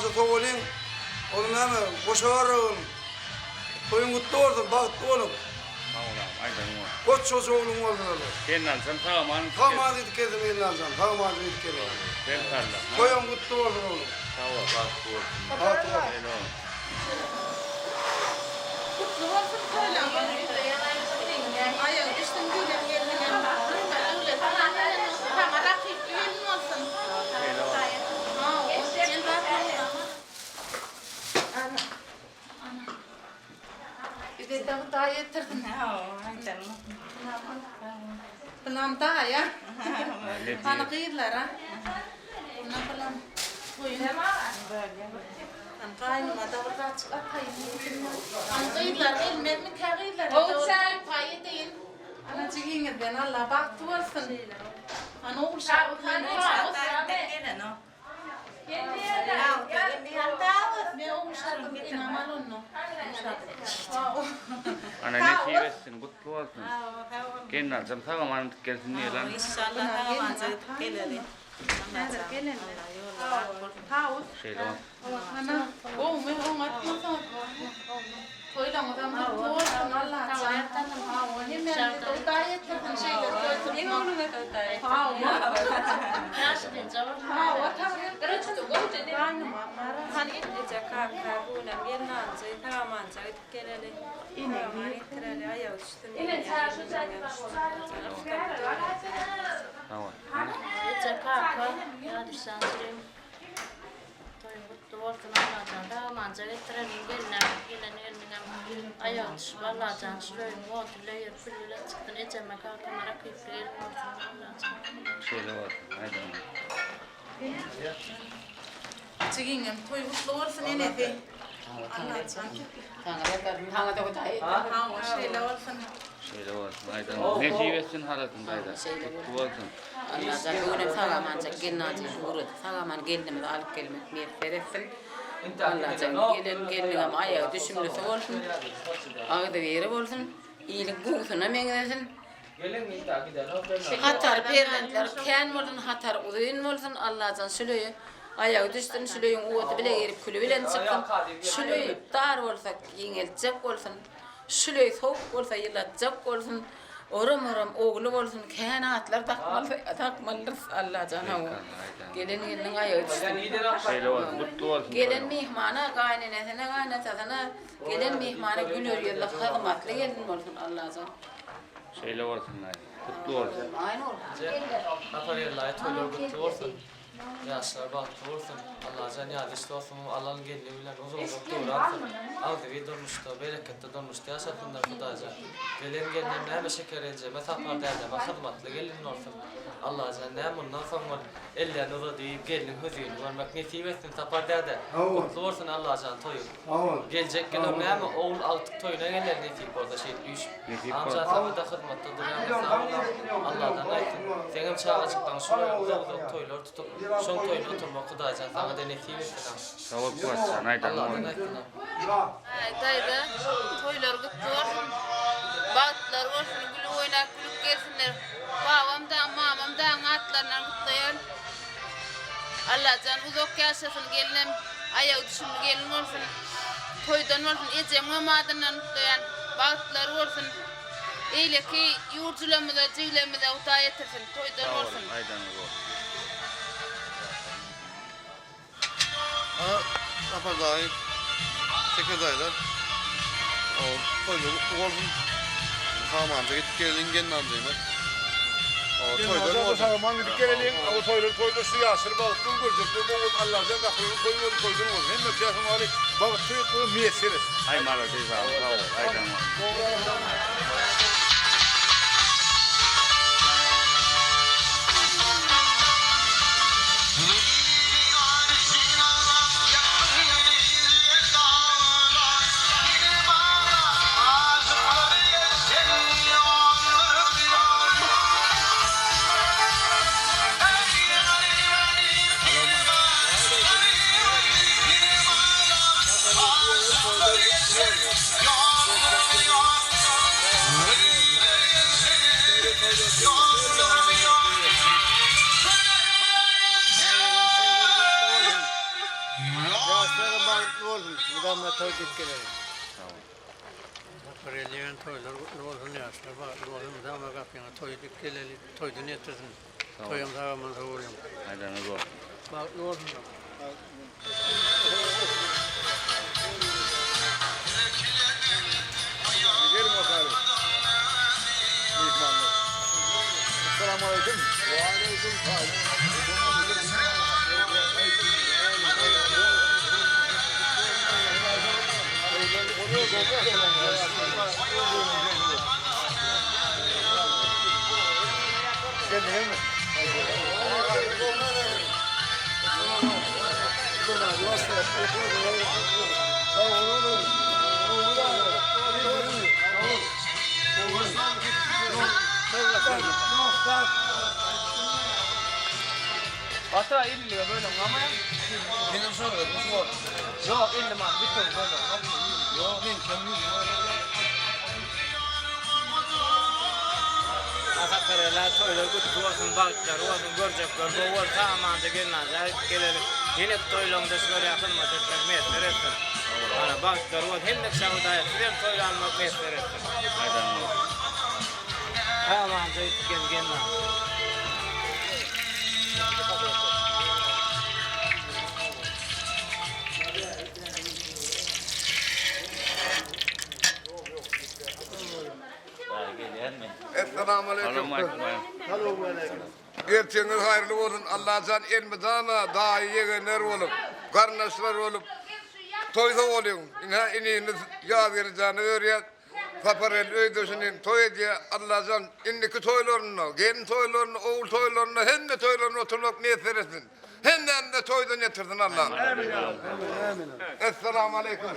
namazı toğulun. Onun hemen boşa varın. Toyun kutlu olsun, baktı olun. Koç çocuğu oğlun olsun öyle. Kenansan tamam. Tamam dedik kedim elini alacağım. Tamam dedik kedim. Ben tarla. Toyun kutlu olsun oğlum. Sağ ol. Baktı olsun. Baktı olsun. Kutlu olsun söyle ama. Ayağı düştüm gülüm yerine. Öyle sana rakip gelin olsun. Ha, o sen zaten. Bir de daha yetirdin. Falan daha ya. Bana kıyırlar ha. Buna falan koyun. Kaynıma da burada açık atayım. Kıyırlar, elmen mi kıyırlar? O sen payı değil. Anacığın ben Allah baktı olsun. Ana oğul şarkı kıyırlar. Ne oğul şarkı inamal onu. Ana ne çiğvesin, kutlu olsun. Kenansan tamam gelsin diye lan. İnşallah havancı gelir. Şeyle on. Ana, o mu o atmasın. Toylan adam mutlu olsun Allah canım. Ha, o ne men o gayet yakın şeyler götürdüm. Ne olur ne ha, o. Ha, o tamam. Kırıcı gol dedi. Hani Cakar karbunan yenanca havancı gelir. İne gelir ayağı üstüne. İne çarşı Tamam. Cakar ya düşündüm. Doğrudan Allah'tan da manzara ettirenin gelinen ayağı düşüp Allah'tan şurayı muhatırla yapılıyla çıktın eceme kalkamara kıyıflı elin ortasında Allah'tan. Şeyle olsun. Haydi. Çiğingem toy mutlu olsun ne de. Allah'tan. Thằng tôi có thấy Ha, o şeyle olsun. Şeyle olsun. Haydi. Ne çiğvesin halatın haydi. Kutlu olsun. Allah'tan bugün sağaman çekilnacı vurdu. Sağaman geldim de alıp gelmek bir ferefin. Allah'tan gelin ama ayağı düşümlüsü olsun. Ağda veri olsun. İyilik buğsuna mengedesin. Hatar perventler ken olsun, hatar uzun olsun. Allah'tan sülüyü. Ayağı düştün sülüyün uğutu bile girip külü bilen çıktın. Sülüyü dar olsa yengelecek olsun. Sülüyü soğuk olsa yılacak olsun. Orum oğlu olsun kenatlar takmalıdır Allah'tan hava. Gelin ayağı düştün. Şeyle olsun. Kutlu olsun. Gelin mihmana kaynanesine gelin mihmana gülür yıllar hizmetli gelin olsun Allah'tan. Şeyle olsun. Kutlu olsun. Aynı olsun. Atariyerler toylar kutlu olsun. Yaşlar baktı olsun. Allah can yardımcısı olsun. Allah'ın geldiği bilen uzun durarsın. Aldı bir durmuştu, bereketli durmuştu. Yaşatınlar kudaca. Gelin geldiğinde hem şeker edeceğim. Mesaflar derdim. Hizmetli gelin olsun. Allah can ne bundan sonra ellerini uzadıyıp gelin hüzün. Varmak nasip etsin tapar derdi. Kutlu olsun Allah can toyu. Gelecek gün ne ama oğul altık toyuna gelir nasip orada şey düş. Amca sabırda hizmette duruyor. Allah'dan aytın. Senin çağacıktan şuraya uzak toylar tutup son toyuna oturma kudacan sana da nasip etsin. Sağ ol kuatsan. Haydi. Allah'dan aytın. Dayda toylar kutlu olsun. Bağıtlar olsun, gülü oynak, gülüp gelsinler. Babamdan, mamamdan, atlarından kutlayın. Allah can uzak yaşasın, gelinem ayağı düşündü gelin olsun. Toydan olsun, ecem mamadından kutlayan. Bağıtlar olsun. Eyle ki yurculamıza, cıylamaza utay etirsin, toydan olsun. Haydi. Apardayı, çekirdaylar. O toyları olsun. Sağmanca gidip gelin gelin anlayayım. O toyları olsun. Sağman gidip gelelim. O toyları suya asır balık kılgırcık. Bu Allah'tan kapıyı koyuyor olsun. Hem de siyasın var. Balık suyu miyesiriz. Hay mala teyze abi. Sağ ol. Haydi. Yeah. toy dikkeleri. Tamam. Paralel toylar olsun yaşlar var. Olsun da ama kapıyana toy dikkeleri toydu ne etsin. Tamam. Toyum zaman soğuyorum. Haydi ne olsun. Bak olsun. Gelin bakalım. Mihmanlar. Selamun aleyküm. Ve aleyküm Kendine mi? Hatta 50 lira böyle ama ya. Benim soruyorum, bu var. Yok 50 man bir ton böyle. Yok, ben kendim. Asaklarıyla toylar kutlu olsun, balıklar olsun, görecekler. Bu var tamamında gelince gelelim. Yine toylarında şöyle yakınma tekrar mesler etsin. Hani balıklar olsun, hem de şavudaya sizin toylar almak mesler etsin. Haydi ne olsun. Tamamında gelin. Daha geliyor mi? Esselamu Aleyküm. aleyküm. Erteniz hayırlı olsun. Allah'tan elmi dana daha iyi yegenler olup, kardeşler olup, toyda oluyor. İniniz yağ vereceğini öğret. Paparel öydüsünün toy diye Allah'tan inniki toylarını, gelin toylarını, oğul toylarını, hem de toylarını oturmak niyet veresin. Hem de toyda getirdin Allah'ım. Esselamu aleyküm.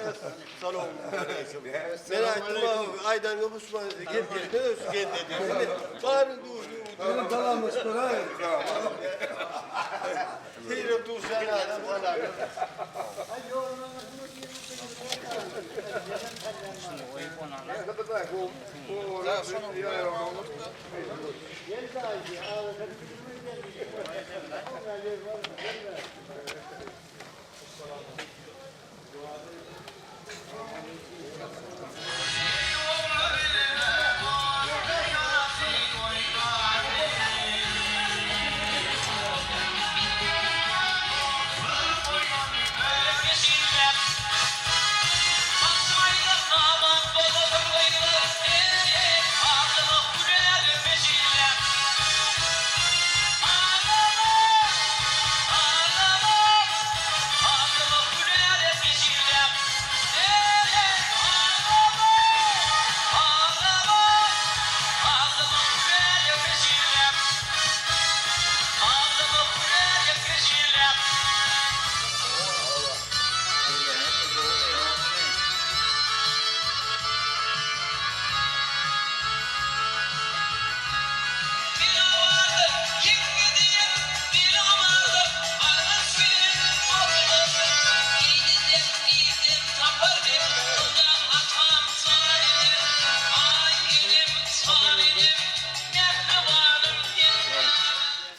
Aydan yapışmaz. Gel dedi. Çağırın dur. Benim dalamız var. Seyir dur sen adam sana.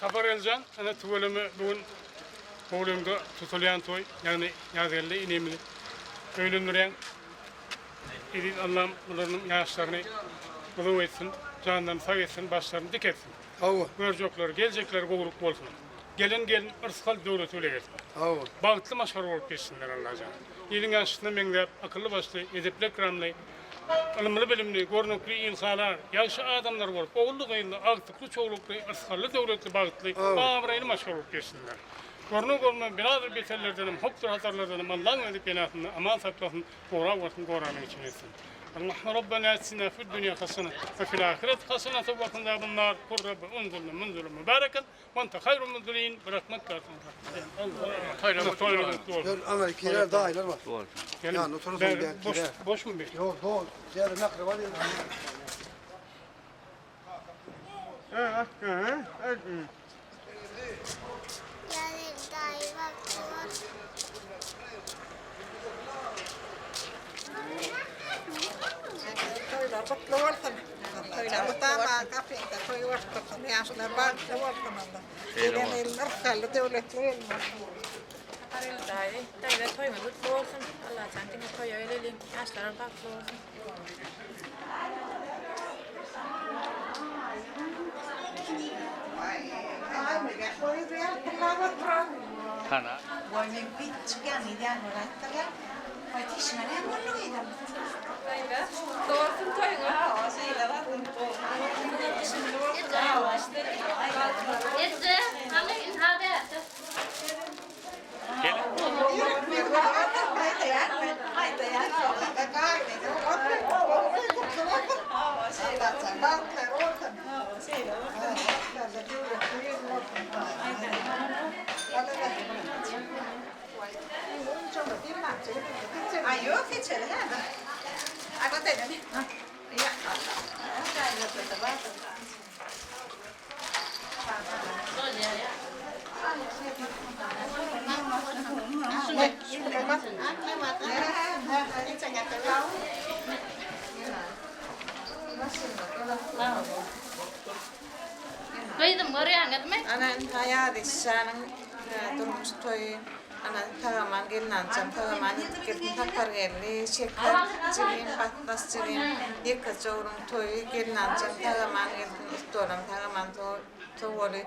Safar Elcan, ana tuvalımı bugün oğlumda tutulayan toy, yani yazarlı inemli. Öylündüren, İdil Allah'ım bunların yaşlarını uzun etsin, canlarını sağ etsin, başlarını dik etsin. Görecekler, gelecekler boğuluk olsun. Gelin ırskal devlet öyle gelsin. Bağıtlı maşar olup geçsinler Allah'a. İlin yaşında menglep, akıllı başlı, edepli ekranlı, ılımlı bilimli, görünüklü insanlar, yaşlı adamlar olup, oğullu kıyınlı, aktıklı, çoğuluklu, ırskallı devletli bağıtlı, bağımraylı maşar olup geçsinler. Görünü biradır beterlerdenim, hoptur hatarlardenim, Allah'ın edip benatını, aman saklasın, doğra varsın, doğranın için etsin. Allah'ım Rabbena atina fid dünya hasene ve fil ahiret hasene ve qina azaban Kur Rabbi unzilna munzilun mübareken ve ente hayrul munzilin. Bırakmak lazım. Amerikalılar dahiller var. Doğru. Yani oturursun Boş mu bir? Yok doğru. Ziyade nakri var ya. Toilar kutlu olsun. Toilar kutama kapıyda toy olsun. Yaşlar bağlı olsun Allah. Gelen elin ırkallı devletli elin olsun. Dayda toyma kutlu olsun. Allah sendine toya ölelim. Yaşlara baklı olsun. 하나. Dayda doğursun toyunu. Yetti. Hani hadi. Ai, eu fiz ele, né? Agora tem, né? Bây giờ mới ra ngất mấy. Anan hayadi sanang durmuş toy anan tagaman gelnan jam tagaman gelin takar gelli şeker civin patlas civin yeka çorum toy gelnan jam tagaman gelin istoram tagaman to voli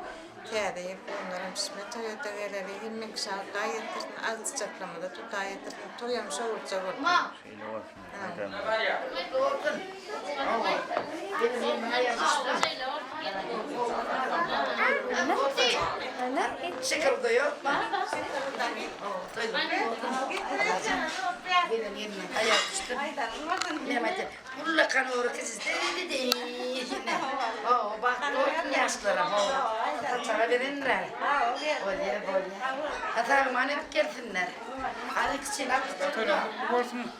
kedi bunların ismi toyota geleli himmek şa gayet az çaklamada tutayet toyam şovul çavul. Şeker de yok. Ayak üstü. Yemedi. Bulla kanıyorum kız dedi. Bak o yaşlara. Hatta verenler. Böyle. Hatta manip gelsinler. Hadi kıçın attı. Toylar olsun.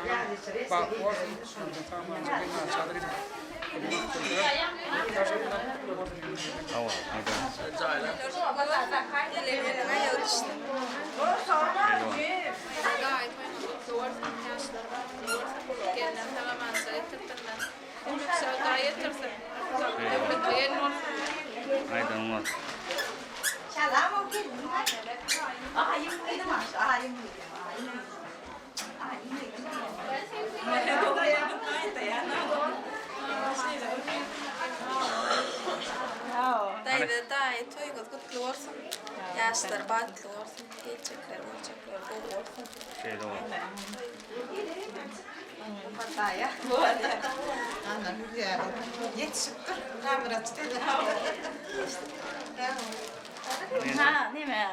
Yani sana bak olsun. Tamam, ben çadırım. Dayda day toyga kutlu olsun. Yaşlar baklı olsun. Geçecekler, olacaklar, bol olsun. Şeyde var. Pataya. Anam güzel. Yetişiptir. Kameraçı dedi. Ha, ne mi?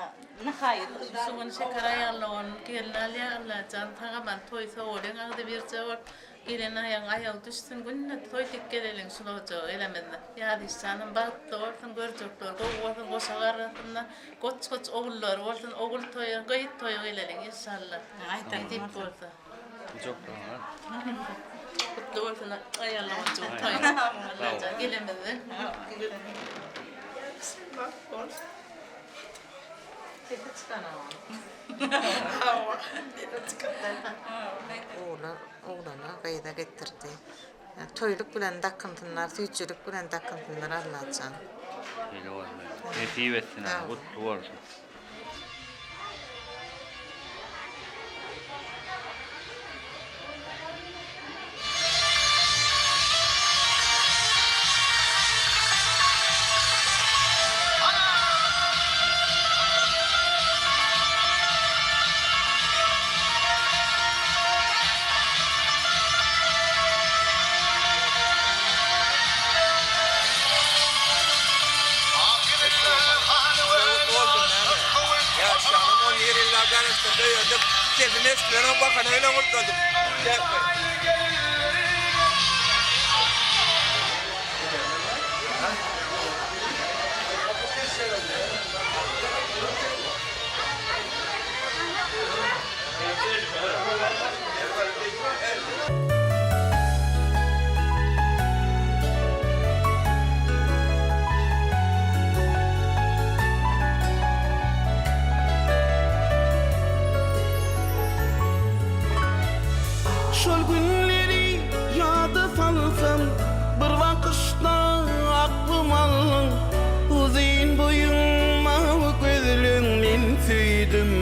Ne hayır. Sumun şeker ayarlawan gelali Allah can tagaman toy soğulen ağda bir cevap gelin ayağı düşsün günne toy tekkelelen sulaca elemende. Ya dişanın baktı ortan görcekler. Ortan koşagarlarından koç oğullar ortan oğul toy gayet toy elelen inşallah. Aytan dip olsa. Çok daha. Kutlu olsun ayarlawan çok toy. Allah can gelemende. Bak olsun. Oğlana kayda getirdi. Toyluk bilen dakıntınlar, tüyçülük bilen dakıntınlar Allah'can. Şeyde var. Nasip etsin ha. Kutlu olsun. Sesini eskilere bakın öyle kurtladım. Şol günleri yada salsam bir vakışta aklım alın uzun boyun mavi gözlüğün men süydüm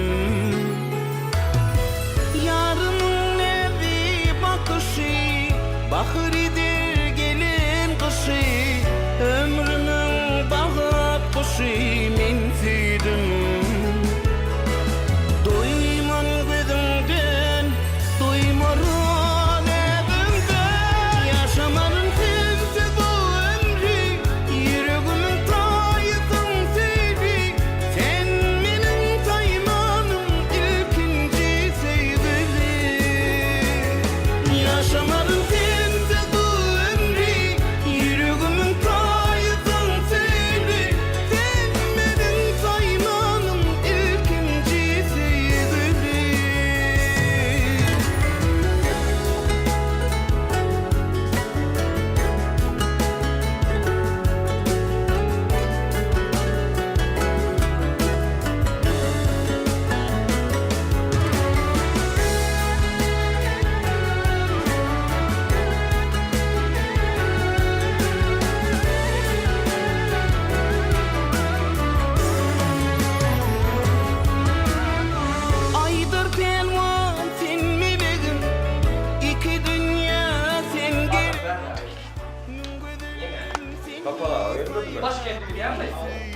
Başkenti biliyor musun?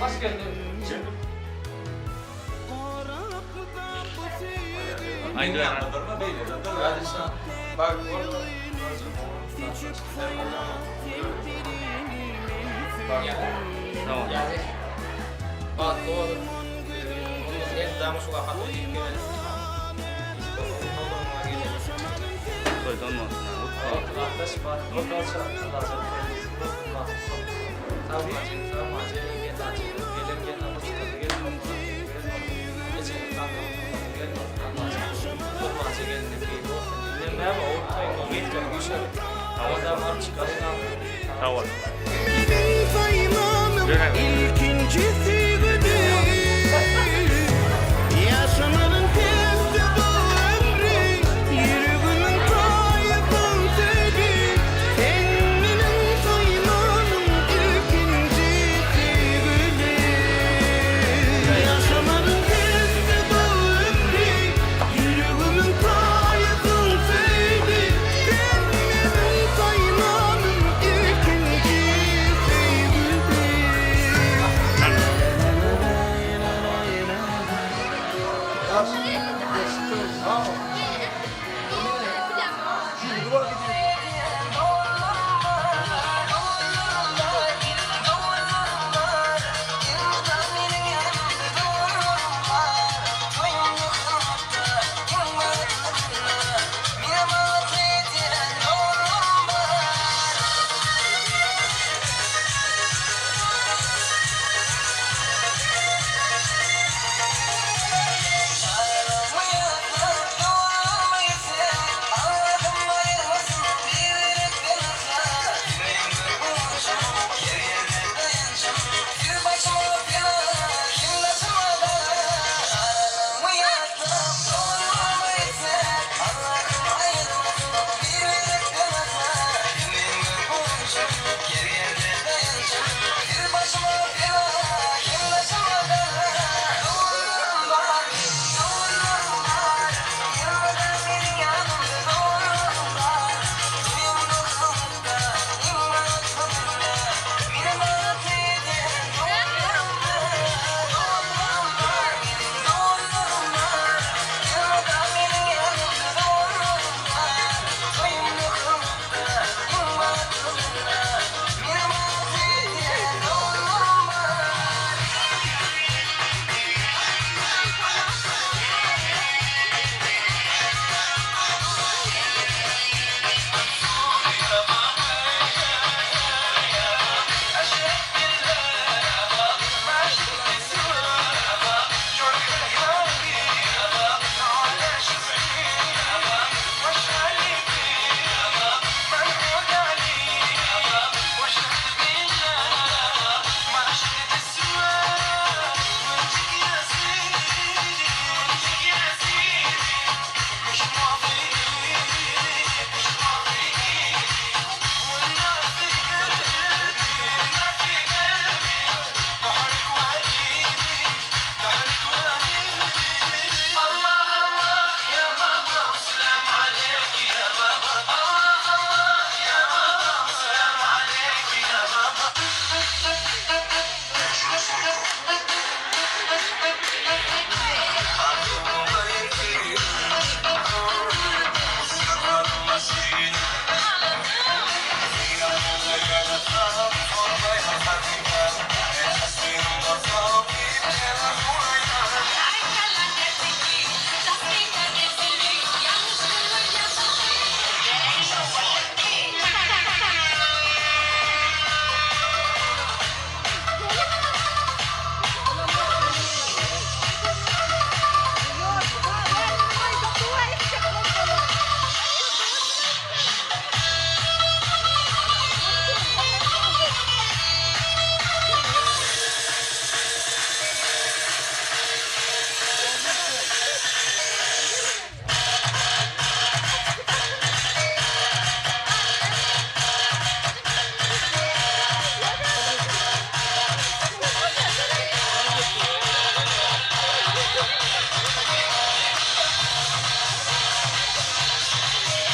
Başkenti. Aynı dönem. Hadi sen. Bak orada. Tamam. Yani. Bak doğru. Onun en damı şu kafa koyayım gene. Toy donmasın. Arkadaş bak. Lokal şartlar lazım. Tabii. Tamam. Gelin gel ama çıkardı gel. Geçen kanka gel. Olmaz gelin ki bu. Ne var o tay komik bir şey. Havadan var çıkarın. Tamam. Benim saymanım ilkincisi güdür. Yaşamanın testi bu ömrü, yürügünün kayıpın sözü. Senin saymanım ilkincisi güdür. Yaşamanın testi bu ömrü, yürügünün kayıpın sözü. Senin saymanım ilkincisi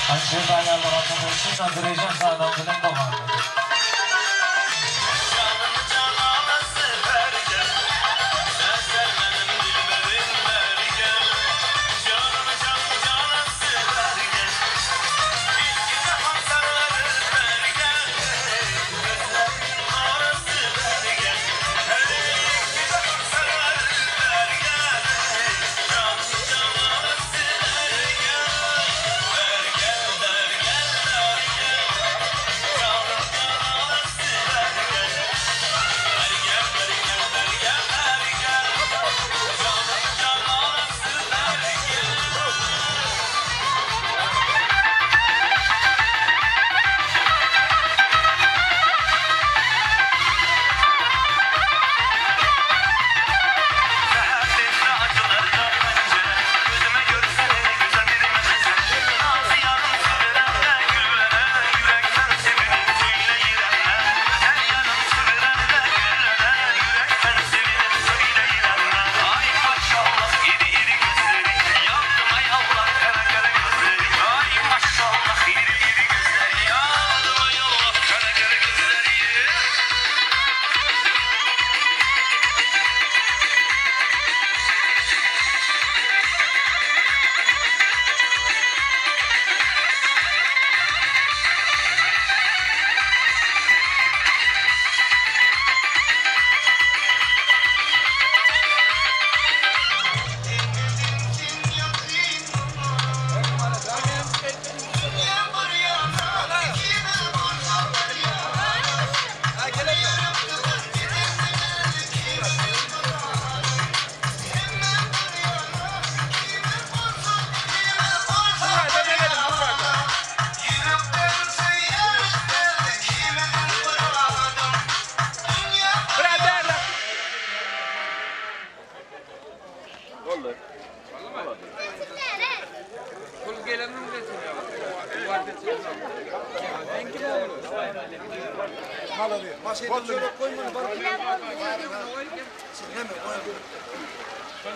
Anche Italia allora come ci sono dirige a da un po'.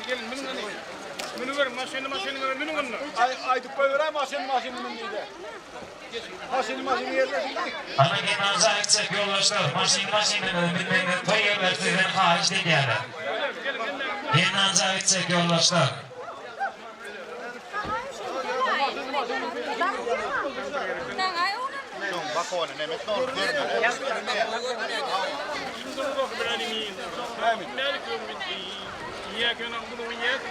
Gelin bunu ver maşını ver bunu ver. Ay tıpayı ver maşını deydi. Maşını yerlesin. Ana genaza eksik yoldaşlar. Maşını bilmeyen toy yerlerden hariç değil yani. Genaza eksik yoldaşlar. إياك نعبد وإياك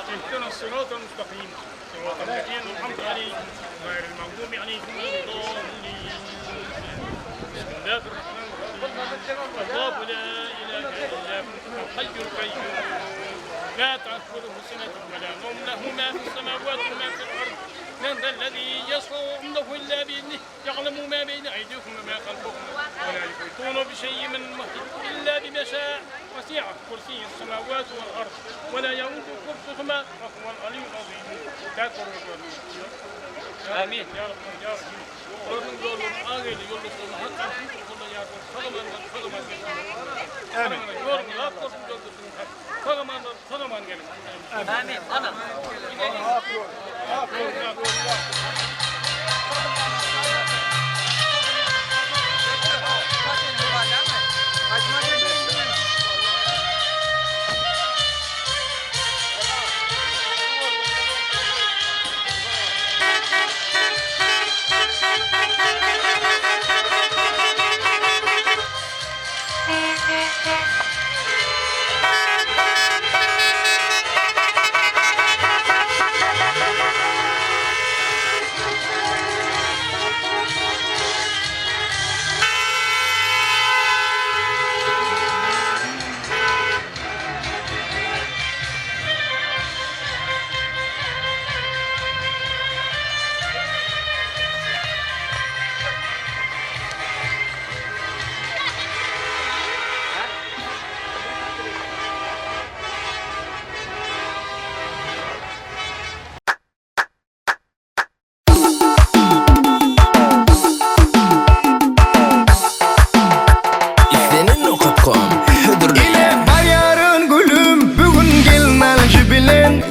اهدنا الصراط المستقيم صراط الذين أنعمت عليهم غير المغضوب عليهم ولا الضالين بسم الله الرحمن الرحيم الله لا إله إلا هو الحي القيوم لا تأخذه سنة ولا نوم له ما في السماوات وما في الأرض من ذا الذي يشفع عنده إلا بإذنه يعلم ما بين أيديكم وما خلفكم ولا يحيطون بشيء من إلا بما شاء وسع كرسي السماوات والأرض ولا يؤوده حفظهما وهو العلي العظيم لا تضروا آمين يا رب يا رحيم ورن دولم آغيل يولسون حقا كل ياكم فغمان آمين يورن لا تضروا فغمان آمين أنا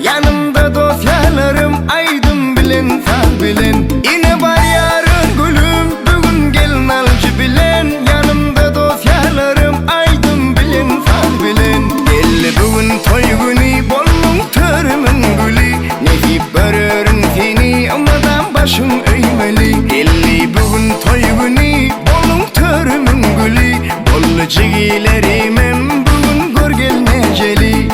Yanımda dostlarım aydın bilin fal bilin. Yine var yarın gülüm bugün gelin alıcı bilin. Yanımda dostlarım aydın bilin fal bilin. Gelli bugün toy günü bolun törümün gülü. Nehip börürün fini amadan başım eğmeli. Gelli bugün toy günü bolun törümün gülü. Bollu cigilerimem bugün gör gel neceli.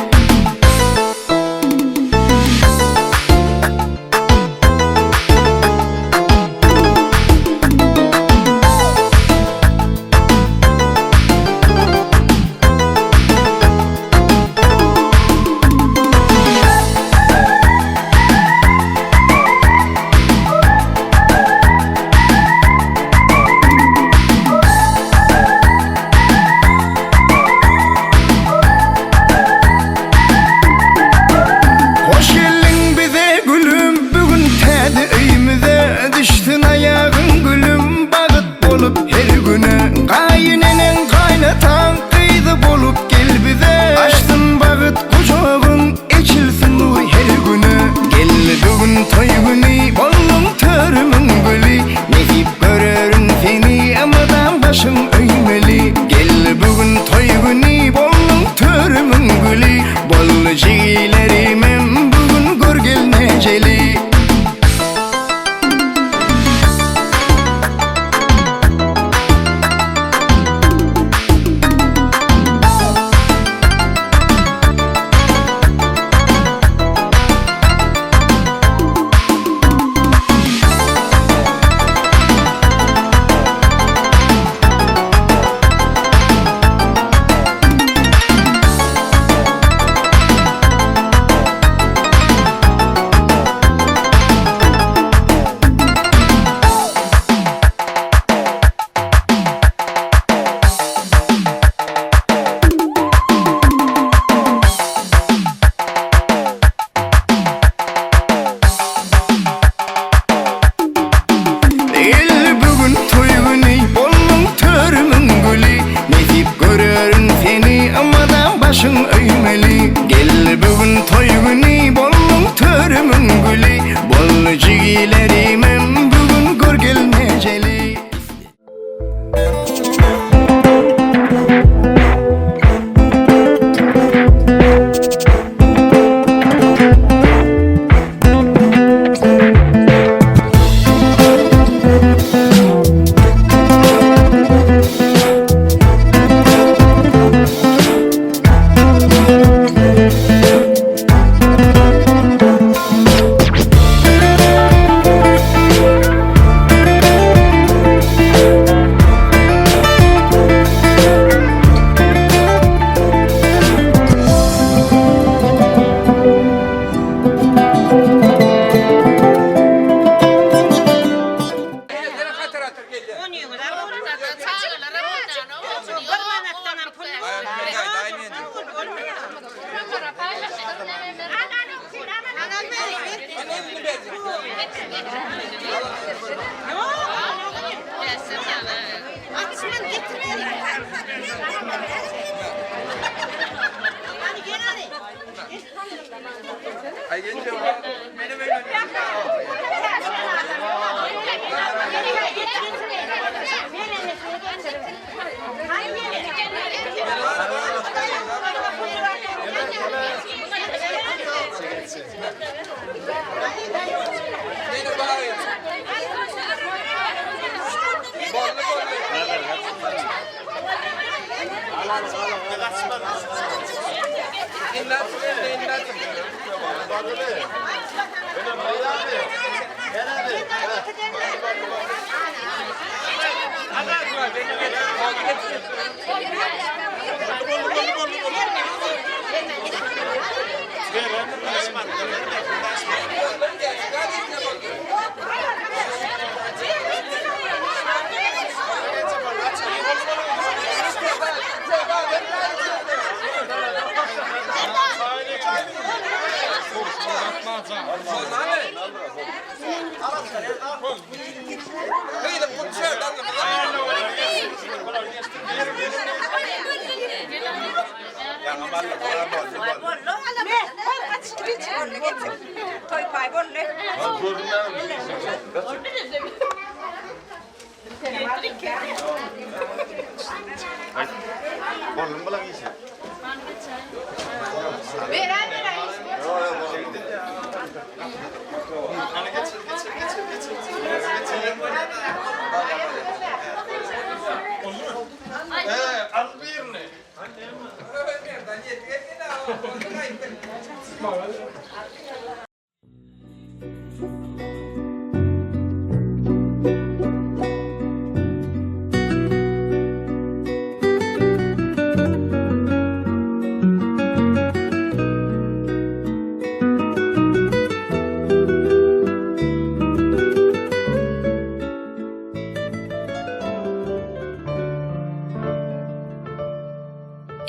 eylerimim bugün görgelmejeli.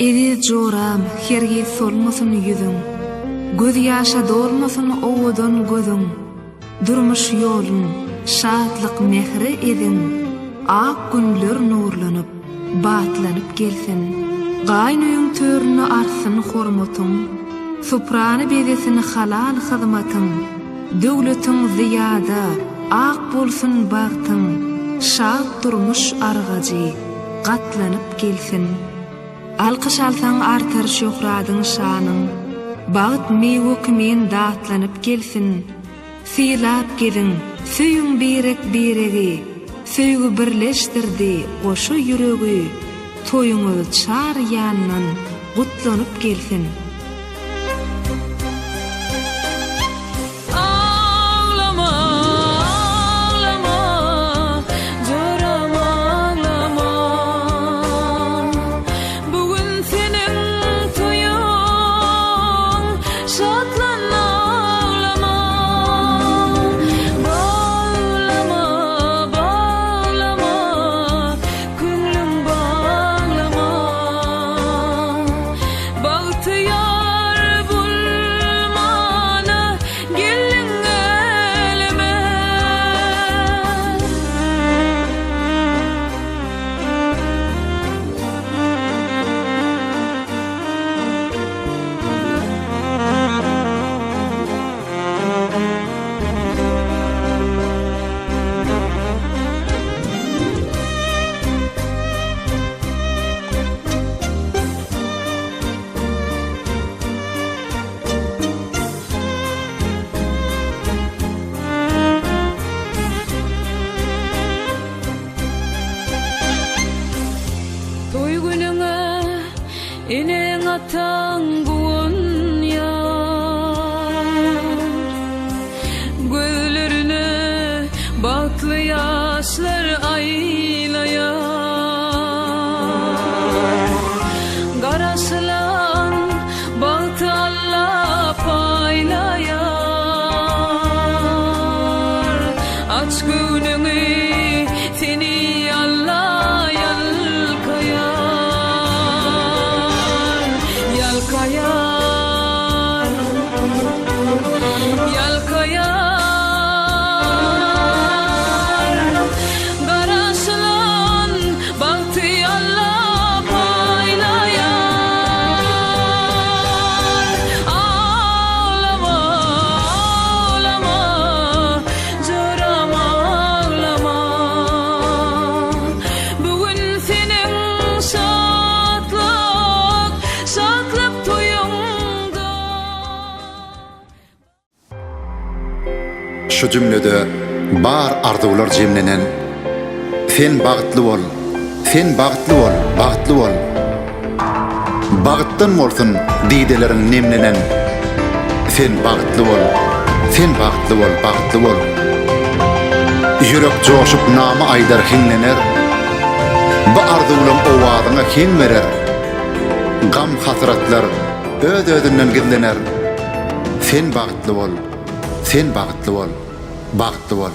Edi joram hergi solmasın yüzün, göz yaşa dolmasın owadan gözün, durmuş yolun, şatlık mehri edin, ak günler nurlanıp, batlanıp gelsin, gaynuyun törünü arsın hormatın, supranı bedesini halal hizmatın, dövletin ziyada, ak bolsun baktın, şat durmuş argacı, gatlanıp gelsin. Alkış alsan artar şöhradın şanın, bağıt meyvuk men dağıtlanıp gelsin. Silap gelin, söyün birek biregi, söygü birleştirdi koşu yüreği, toyunu çar yandan kutlanıp gelsin. To your Inen atan buğun yar Gözlerine baklı yaşlar aylayar Garasılan bahtı Allah paylayar Aç gününü seni Allah yalkayar Yalkayar Yalkayar Garasılan bahtı Allah paylayar Ağlama, ağlama Canım ağlama Bugün senin şatlık toyunda Şu cümlede bar arzular jemlenen sen bagıtlı bol, sen bagıtlı bol, bagıtlı bol. Bagıttan bolsun diýdelerin nemlenen sen bagıtlı bol, sen bagıtlı bol, bagıtlı bol. Yürek joşup nama aydar hinlener, bu arzulam owazyna ken berer. Gam hasratlar öz-özünden gizlener. Sen bagıtlı bol, sen bagıtlı bol, bagıtlı bol.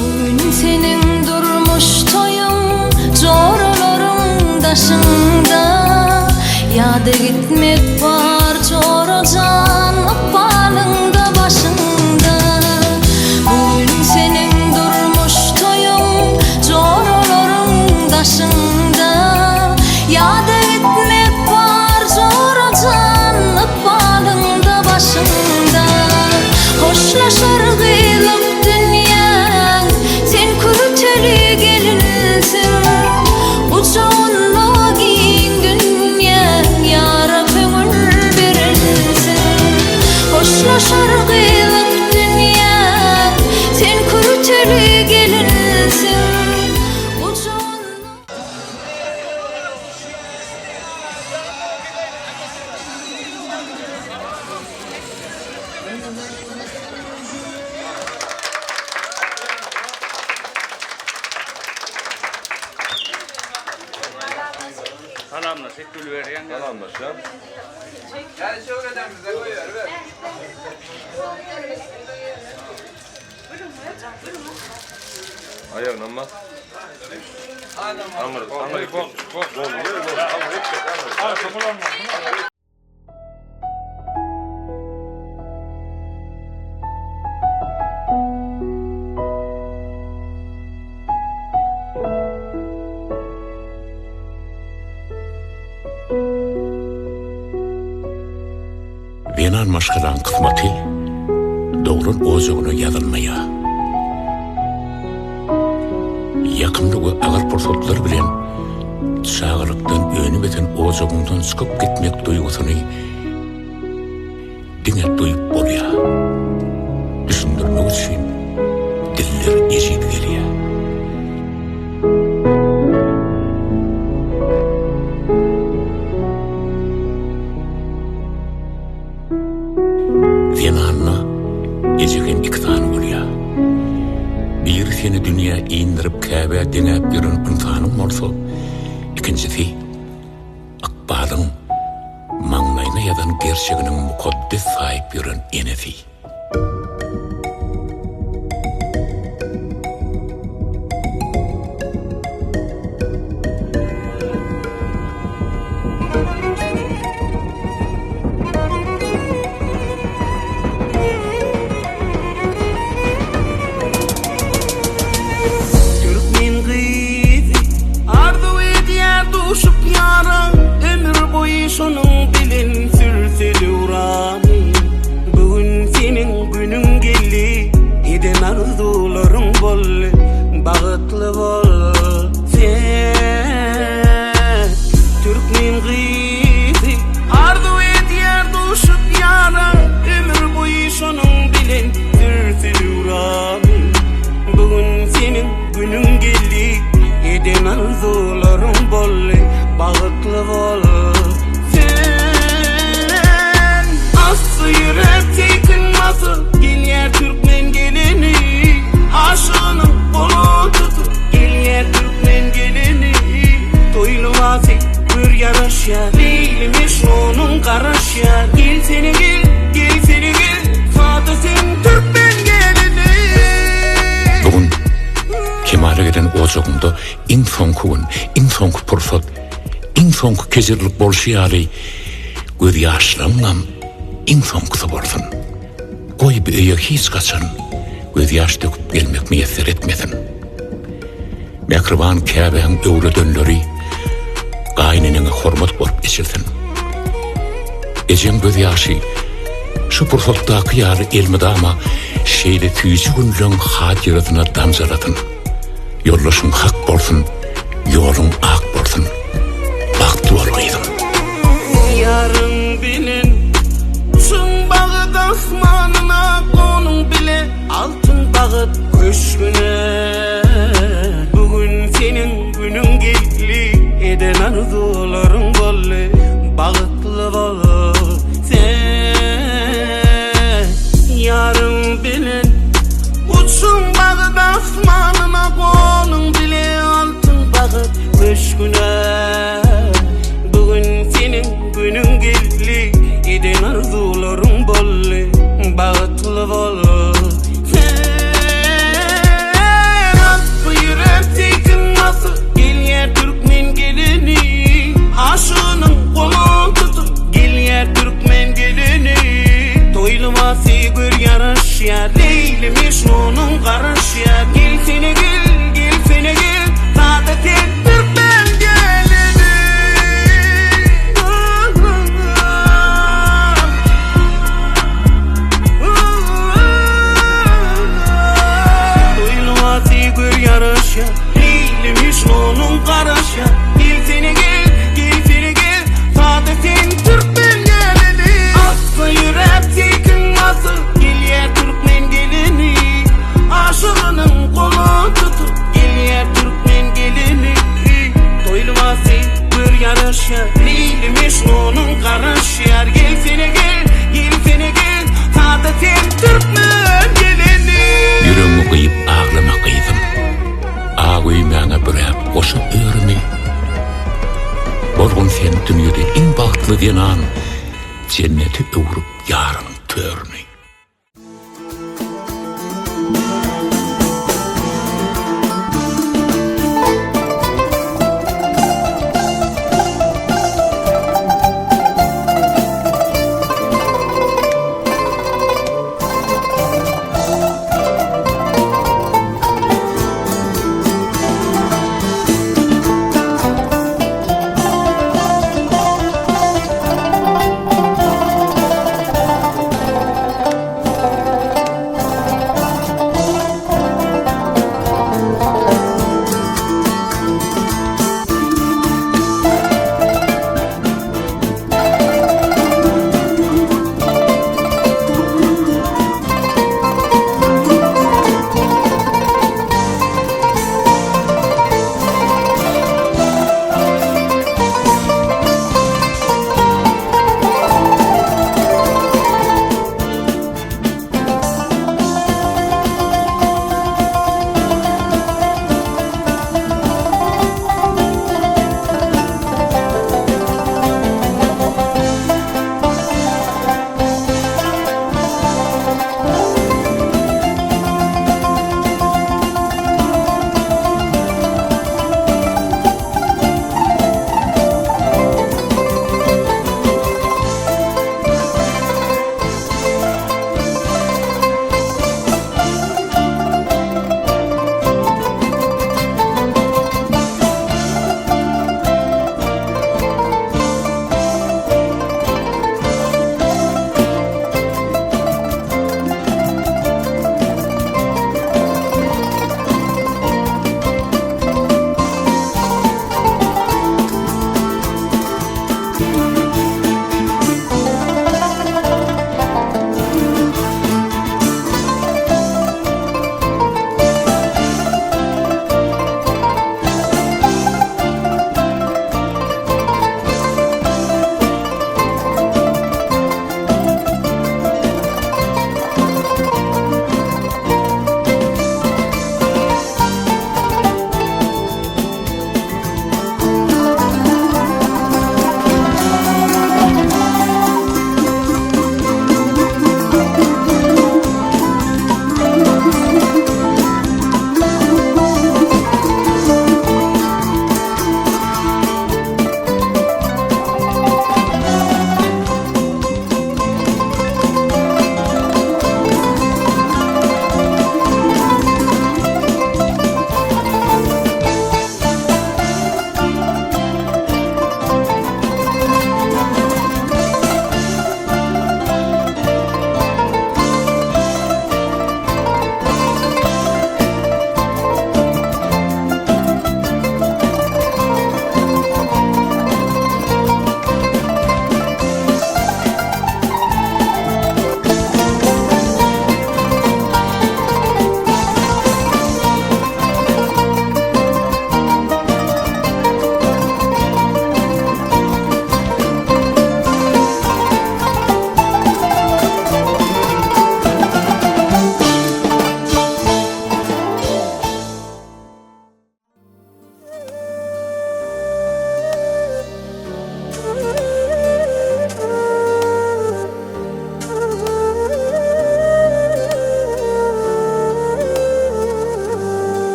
Bugün senin durmuş toyun Çoraların daşında Yada gitmek var çoracan Balında başında Bugün senin durmuş toyun Çoraların daşında Yada gitmek var çoracan Balında başında Hoşlaşar gıylık dünya Sen kurteli gelinsin Uçağınla giyin dünya Yara kömür verilsin Hoşlaşar gıylık dünya Sen kurteli gelinsin Uçağınla Salamla sekül veriyen Salamla şu an. Yani çok önemli de koyuyor. Ver. Ayağın ama. Amır. Bol. Venan maşkalan kısmati doğrun ozuğuna yazılmaya. Yakınlığı ağır fırsatlar bilen çağırıktan önü beten ozuğundan çıkıp gitmek duygusunu dine duyup bolya. Düşündürmek için diller eşit geliyor. Venanna ejegen iktan bolya. Bir seni dünya indirip Kabe denep yürün insanım bolsa, ikincisi akbalın maňlaýyna ýazan gerçeginiň mukaddes saýyp ýören enesi. Şonun bilin sürtülü uğramı Bugün senin günün geldi Eden arzuların bol Bağıtlı bol sen Türkmen gıydı Arzu et yer duşup yara Ömür boyu şonun bilin sürtülü uğramı Bugün senin günün geldi Eden arzuların bol Bağıtlı bol vasi bir yaraşya Leylimiş onun karaşya Gel seni gel, gel seni gel Fatih sen Türkmen gelini Bugün Kemal'e giden ocağında in sonku pursat, in sonku kezirlik bolşiyali göz yaşlanlam in sonkusu bolsun. Koy bir öye hiç kaçan göz yaş döküp gelmek müyesser etmesin. Mekriban Kabe'nin öwre dönleri gayninin hormat bolup geçirsin. Ejem göz yaşı şu pursatdaki yarı elmidama şeyde tüyücü günlüğün hadiratına damzalatın. Yollaşın hak bolsun, yolun ak bolsun. Baktı olaydım. Yarın bilin Sun bağıt asmanına konun bile Altın bağıt köşküne Bugün senin günün geldi Eden arzuların bolle Bağıtlı bol sen Yarın bilin Uçsun bağıt asmanına konun bile Altın bağıt köşküne Bugün senin günün geldi Eden arzuların bolle Bağıtlı bol sen Nasıl yürektekin nasıl Gel yer Türkmen gelini Aşığının kolunu tutun Gel yer Türkmen gelini Toyluma seygür yaraş ya Leylimiş onun karaş ya Gel seni gel, gel seni gel Saadet et Türkmen gelini Toyluma seygür yaraş ya Leylimiş onun karaş ya Gel seni gel, gel seni gel Saadet et Türkmen gelini Aslı yürek tekin nasıl Gel yer Türkmen gelini Aşığının kolunu tutup Gel yer Türkmen gelini Toyluma bir yarış yer Leylimiş onun karaş yer Gel seni gel, gel seni gel Saadetin Türkmen gelini Yüreğimi kıyıp ağlama kıydım. Ağıymağına bırak koşa öğreni. Bolgun sen dünyada en baktlı denan Cenneti övrüp yarın törni.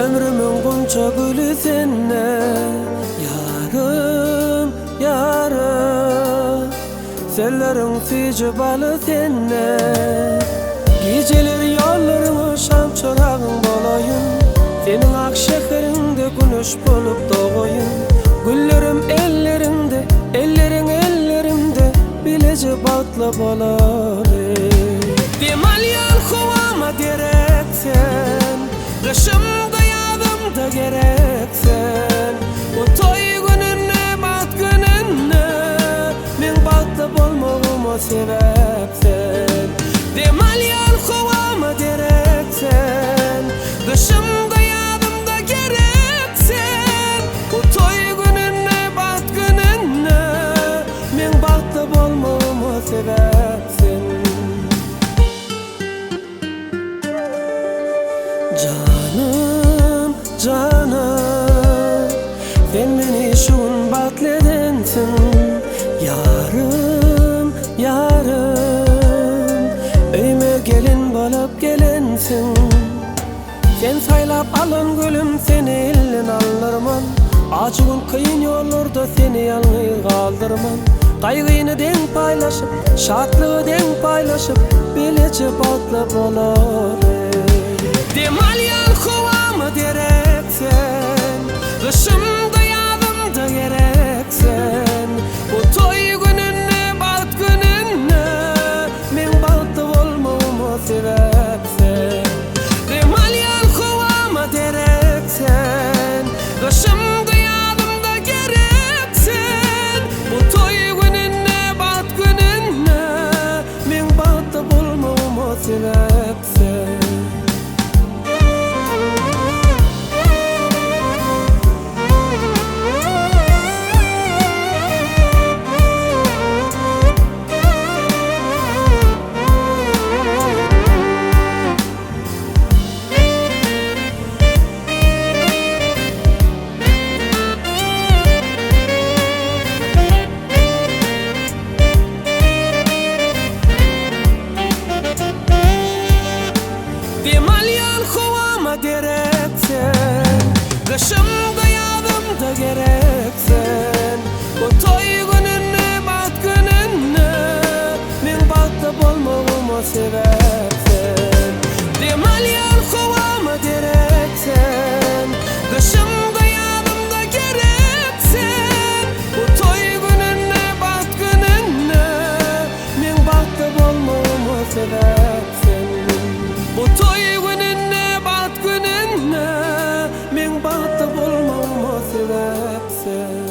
Ömrümün gunça gülü senne Yarım, yarım Sellerin fici balı senne Geceler yollarımı şam çorağın bolayım Senin ak şekerinde güneş bolup doğayım Güllerim ellerinde, ellerin ellerimde Bilece batla boları Demalyan kovama gereksen Kışımda yağdımda gereksen O toy gününe bat gününe Men batla bolmağıma sebepsen Demalyan kovama gereksen Kışımda yağdımda gereksen O toy gününe bat gününe Men batla bolmağıma sebepsen Canım, canım Sen beni şun batledensin Yarım, yarım Öyme gelin bolup gelensin Sen saylap alın gülüm seni elin alırman Acıgın kıyın yollarda seni yalnız kaldırman Kaygıyını den paylaşıp, şartlığı den paylaşıp Bilece batla boları Demalyan kovama gereksen Kışımda yağdımda gereksen O toy gününe bat gününe Men batlı olmama sebepsen Demalyan kovama gereksen Kışımda yağdımda gereksen O toy gününe bat gününe Men batlı olmama sebepsen Demalyan kovama gereksen Kışımda yağdımda gereksen O toy gününe bat gününe Men batla bolmağıma sebepsen Demalyan kovama gereksen Kışımda yağdımda gereksen O toy gününe bat gününe Men batla bolmağıma sebepsen Bu toy gününe bat gününe Men batla bolmağıma sebepsen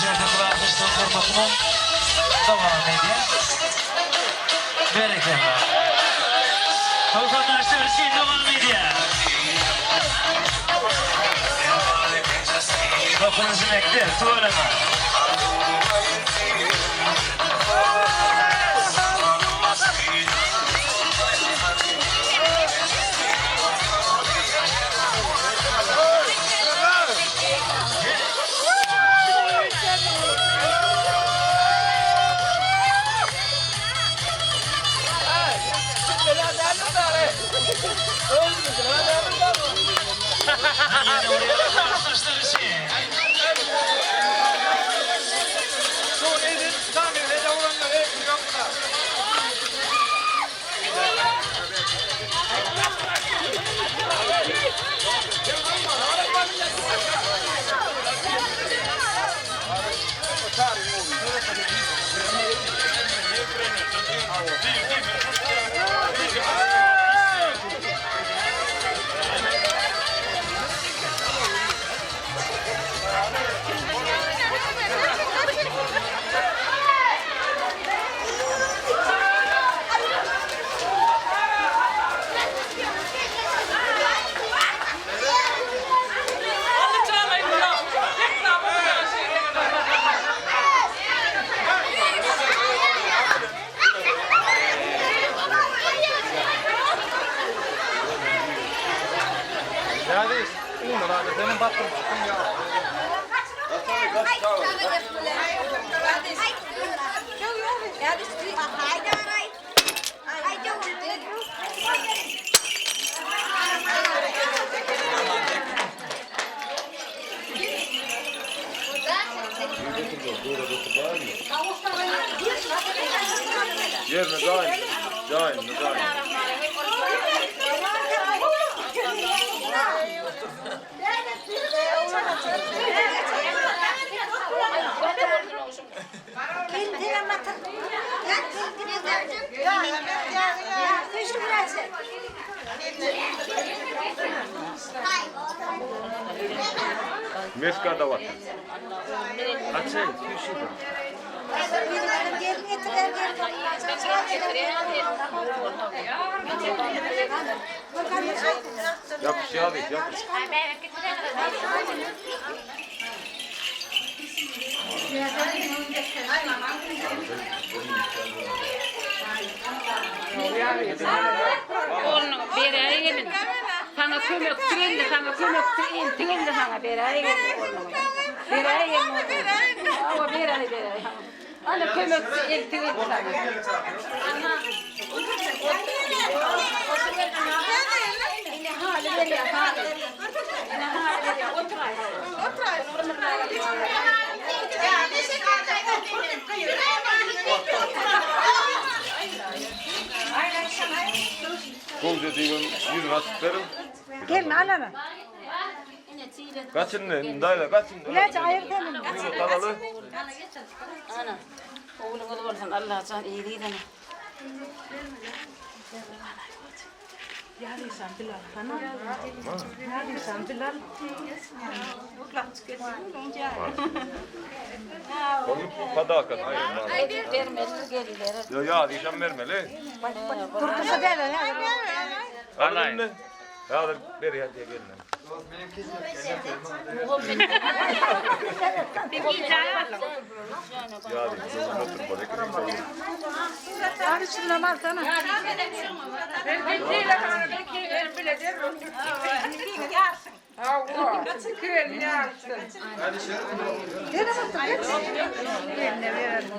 yerde bırakmıştım formatımı devam ediyor. Bereketle. Arkadaşlar şimdi devam ediyor. Kapınızı bekler, söyleme. Yerine daim. Meska da var. Kaçay, kuşu. Yapış ya abi, yapış. Oğlum bereye gelin. Sana kömek tüyün de sana kömek tüyün de sana bereye gelin oğlum. Bereye gelin oğlum. Ama bereye. Ana kömek tüyün de sana. Yine hali veriyor hali. Yine hali veriyor. Otur. Kol dediğim yüz rasitlerim. Gelme alana. Kaçın ne? Dayla kaçın. İlaç ayırtalım. Kanalı. Ana. Oğlum olsun Allah can iyiliği dene. Yani sen Bilal bana. Yani sen Bilal. Onu padakat ayırma. Vermez gelirler. Ya diyeceğim vermeli. Kurtulsa derler. Anlayın ne? Ya da beri ya diye gelin. Ya diyeceğim otur böyle. Abi şuna mal sana. Ben bildiğiyle bana belki bile derim. Allah, kıyın yarsın. Dedim otur. Yerine verelim.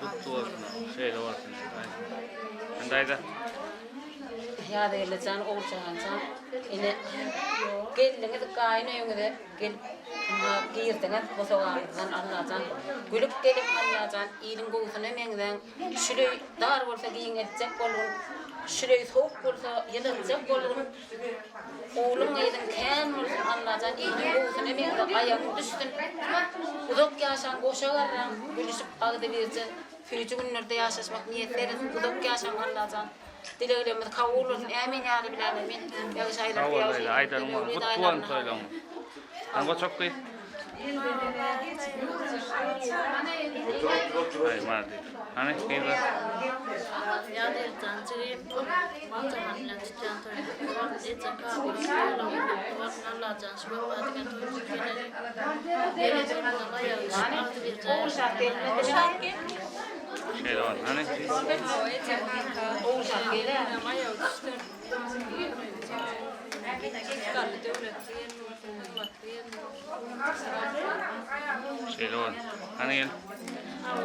Kutlu olsun. Şeyle olsun. Endayda. Ya değerli can olacağın can. Yine geldiğiniz kaynıyorsunuz de gel. Girdiniz bu soğandan Allah'tan. Gülüp gelip Allah'tan iyiliğin kokusunu emenden. Şöyle dar olsa giyin edecek olun. Şöyle soğuk olsa yanacak olun. Oğlum edin ken olsun Allah'tan iyiliğin kokusunu emenden. Ayağım düştün. Uzak yaşan koşa varran. Gülüşüp ağda vereceğim. Füyücü günlerde yaşamak niyetleri budak yaşam Allah'tan. Dileğlerimiz kabul olsun. Amin ya Rabbil alemin. Sağ ol Leyla. Aydar Umar. Kutluğun söylüyorum. Ama çok iyi. Hayır, madem. Hani kıyla. Ya dertan çireyim. Zaman bilen tutan toy. Etten kabul. Allah can şu babadan toy kelele. Evet, Allah yağış. Altı bir tane. Şey var. Hani? Oğuzhan gele ama yok işte. Şey var. Hani gel.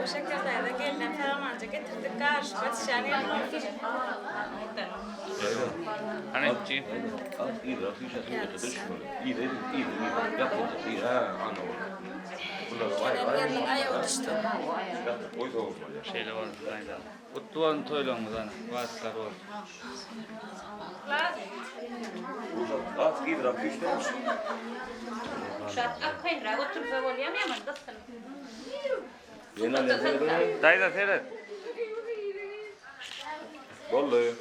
O şekilde gelin Karamanca getirdik karşıma dışarı yapmak. Hani çiğ. Şeyle var. Aynen. Kutluğun toyluğumuz hani. Vaatlar var. Dayda seyret. Vallahi.